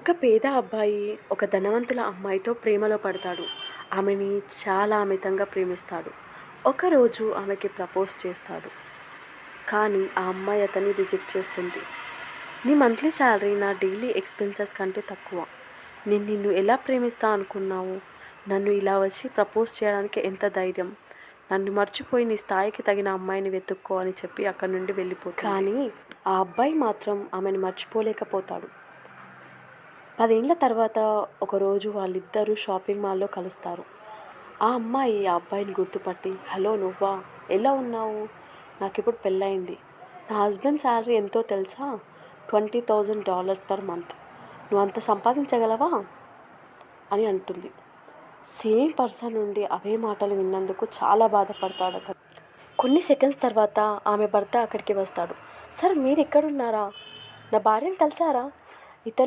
ఒక పేద అబ్బాయి ఒక ధనవంతుల అమ్మాయితో ప్రేమలో పడతాడు. ఆమెని చాలా అమితంగా ప్రేమిస్తాడు. ఒకరోజు ఆమెకి ప్రపోజ్ చేస్తాడు. కానీ ఆ అమ్మాయి అతన్ని రిజెక్ట్ చేస్తుంది. నీ మంత్లీ శాలరీ నా డైలీ ఎక్స్పెన్సెస్ కంటే తక్కువ. నేను నిన్ను ఎలా ప్రేమిస్తా అనుకున్నావు? నన్ను ఇలా వచ్చి ప్రపోజ్ చేయడానికి ఎంత ధైర్యం? నన్ను మర్చిపోయి నీ స్థాయికి తగిన అమ్మాయిని వెతుక్కో అని చెప్పి అక్కడి నుండి వెళ్ళిపోతాడు. కానీ ఆ అబ్బాయి మాత్రం ఆమెను మర్చిపోలేకపోతాడు. 10 ఏళ్ల తర్వాత ఒకరోజు వాళ్ళిద్దరూ షాపింగ్ మాల్లో కలుస్తారు. ఆ అమ్మాయి ఆ అబ్బాయిని గుర్తుపట్టి, హలో నువ్వా, ఎలా ఉన్నావు? నాకిప్పుడు పెళ్ళయింది. నా హస్బెండ్ శాలరీ ఎంతో తెలుసా? $20,000 పర్ మంత్. నువ్వు అంత సంపాదించగలవా అని అంటుంది. సేమ్ పర్సన్ నుండి అవే మాటలు విన్నందుకు చాలా బాధపడతాడు అతను. కొన్ని సెకండ్స్ తర్వాత ఆమె భర్త అక్కడికి వస్తాడు. సార్ మీరు ఎక్కడున్నారా? నా భార్యను కలిసారా?